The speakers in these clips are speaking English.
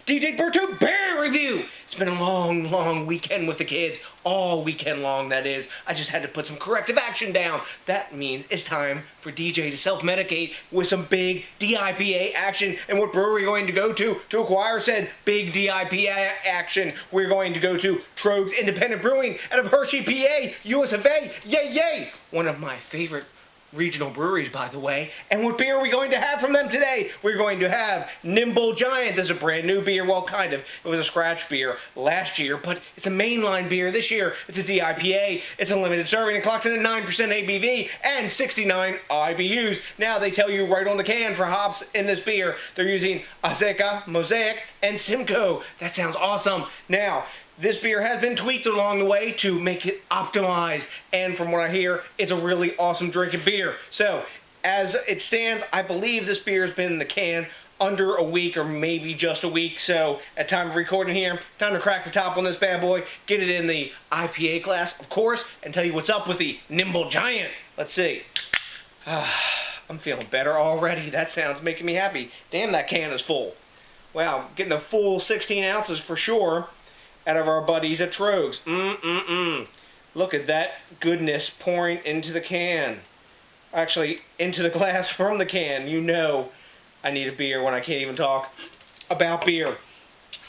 DJs BrewTube beer review. It's been a long weekend with the kids. All weekend long, that is. I just had to put some corrective action down. That means it's time for DJ to self-medicate with some big DIPA action. And what brewery are we going to go to acquire said big DIPA action? We're going to go to Troegs Independent Brewing out of Hershey, PA, US of A. Yay, yay! One of my favorite regional breweries, by the way. And what beer are we going to have from them today? We're going to have Nimble Giant. This is a brand new beer. Well, kind of. It was a scratch beer last year, but it's a mainline beer this year. It's a DIPA. It's a limited serving. It clocks in at 9% ABV and 69 IBUs. Now, they tell you right on the can for hops in this beer, they're using Azacca, Mosaic, and Simcoe. That sounds awesome. Now, this beer has been tweaked along the way to make it optimized, and from what I hear, it's a really awesome drinking beer. So, as it stands, I believe this beer has been in the can under a week or maybe just a week. So, at time of recording here, time to crack the top on this bad boy, get it in the IPA glass, of course, and tell you what's up with the Nimble Giant. Let's see. I'm feeling better already. That sounds making me happy. Damn, that can is full. Wow, getting a full 16 ounces for sure out of our buddies at Troegs. Look at that goodness pouring into the can. Actually, into the glass from the can. You know I need a beer when I can't even talk about beer.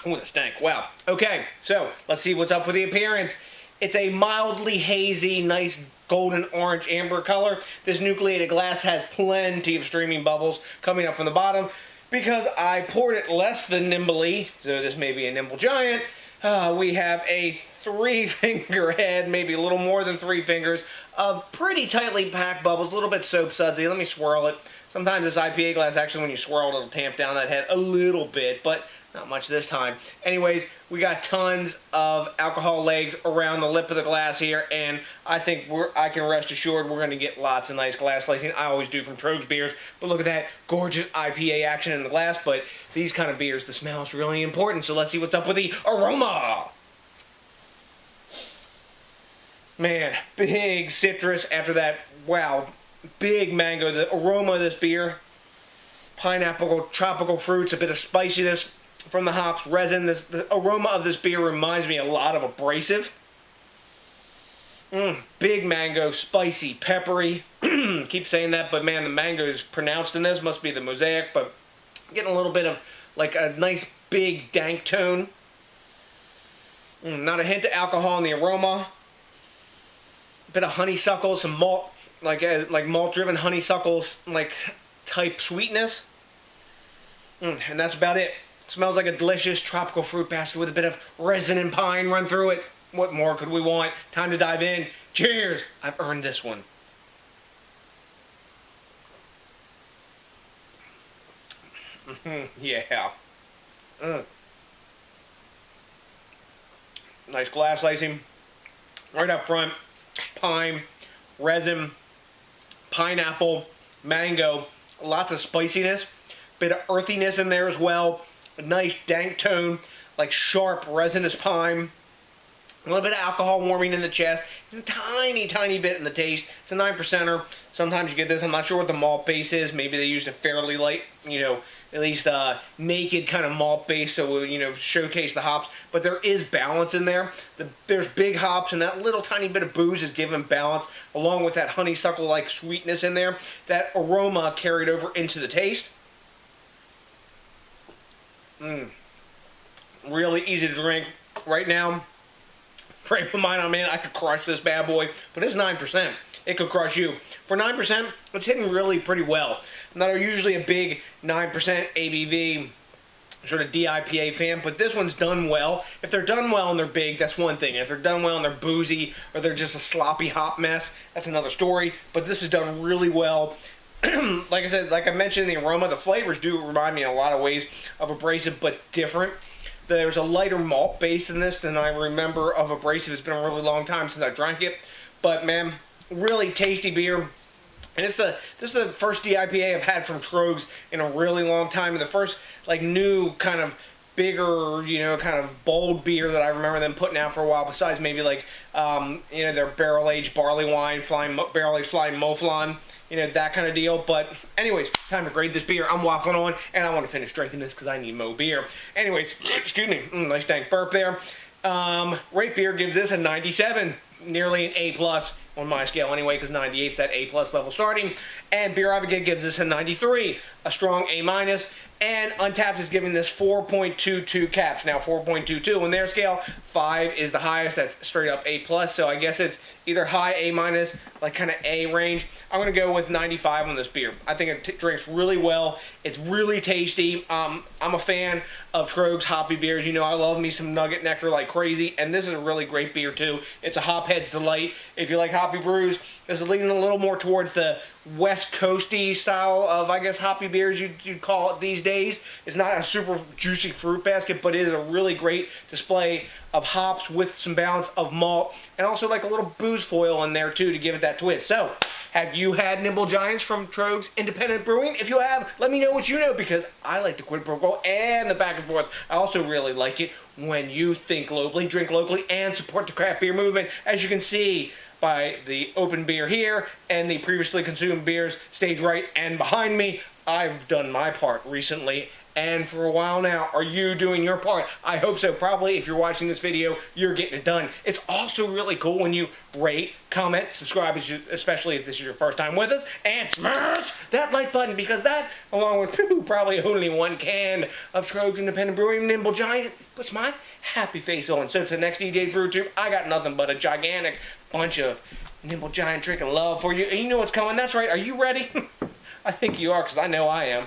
Ooh, that stank. Wow. Okay, so let's see what's up with the appearance. It's a mildly hazy, nice golden orange amber color. This nucleated glass has plenty of streaming bubbles coming up from the bottom because I poured it less than nimbly, so this may be a Nimble Giant. We have a 3-finger head, maybe a little more than 3 fingers, of pretty tightly packed bubbles, a little bit soap sudsy. Let me swirl it. Sometimes this IPA glass, actually, when you swirl it, it'll tamp down that head a little bit, but not much this time. Anyways, we got tons of alcohol legs around the lip of the glass here, and I think I can rest assured we're going to get lots of nice glass lacing. I always do from Troegs beers, but look at that gorgeous IPA action in the glass. But these kind of beers, the smell is really important, so let's see what's up with the aroma. Man, big citrus after that. Wow, big mango. The aroma of this beer, pineapple, tropical fruits, a bit of spiciness from the hops, resin. The aroma of this beer reminds me a lot of Abrasive. Big mango, spicy, peppery. Keep saying that, but man, the mango is pronounced in this. Must be the Mosaic, but getting a little bit of like a nice big dank tone. Not a hint of alcohol in the aroma. A bit of honeysuckle, some malt, like malt-driven honeysuckles, like type sweetness. And that's about it. Smells like a delicious tropical fruit basket with a bit of resin and pine run through it. What more could we want? Time to dive in. Cheers! I've earned this one. Yeah. Nice glass lacing. Right up front. Pine, resin, pineapple, mango. Lots of spiciness. Bit of earthiness in there as well. A nice dank tone, like sharp resinous pine. A little bit of alcohol warming in the chest. And a tiny bit in the taste. It's a 9%er. Sometimes you get this. I'm not sure what the malt base is. Maybe they used a fairly light, at least naked kind of malt base, so showcase the hops. But there is balance in there. There's big hops, and that little tiny bit of booze is giving balance, along with that honeysuckle-like sweetness in there. That aroma carried over into the taste. Really easy to drink. Right now, frame of mind I'm in, I could crush this bad boy, but it's 9%. It could crush you. For 9%, it's hitting really pretty well. I'm not usually a big 9% ABV sort of DIPA fan, but this one's done well. If they're done well and they're big, that's one thing. If they're done well and they're boozy, or they're just a sloppy hop mess, that's another story. But this is done really well. Like I said, like I mentioned, the aroma, the flavors do remind me in a lot of ways of Abrasive, but different. There's a lighter malt base in this than I remember of Abrasive. It's been a really long time since I drank it. But man, really tasty beer. And this is the first DIPA I've had from Troegs in a really long time, and the first like new kind of bigger, kind of bold beer that I remember them putting out for a while. Besides maybe like their barrel aged barley wine, barrel aged Flying Mouflon, that kind of deal. But anyways, time to grade this beer. I'm waffling on, and I want to finish drinking this because I need more beer. Anyways, excuse me, nice dank burp there. Rate Beer gives this a 97, nearly an A+ on my scale anyway, because 98 is that A+ level starting. And Beer Advocate gives this a 93, a strong A-. And Untapped is giving this 4.22 caps. Now 4.22 on their scale. 5 is the highest. That's straight up A+. So I guess it's either high A-, like kind of A range. I'm going to go with 95 on this beer. I think it drinks really well. It's really tasty. I'm a fan of Troegs hoppy beers. I love me some Nugget Nectar like crazy. And this is a really great beer too. It's a hophead's delight. If you like hoppy brews, this is leaning a little more towards the West Coasty style of, I guess, hoppy beers you'd call it these days. It's not a super juicy fruit basket, but it is a really great display of hops with some balance of malt, and also like a little booze foil in there too to give it that twist. So, have you had Nimble Giants from Troegs Independent Brewing? If you have, let me know what you know, because I like the quid pro quo and the back and forth. I also really like it when you think locally, drink locally, and support the craft beer movement. As you can see by the open beer here and the previously consumed beers stage right and behind me, I've done my part recently and for a while now. Are you doing your part? I hope so. Probably if you're watching this video, you're getting it done. It's also really cool when you rate, comment, subscribe, especially if this is your first time with us, and smash that like button, because that, along with probably only one can of Troegs Independent Brewing Nimble Giant, puts my happy face on. So to the next DJs BrewTube, I got nothing but a gigantic bunch of Nimble Giant drinking love for you. And you know what's coming. That's right. Are you ready? I think you are, because I know I am.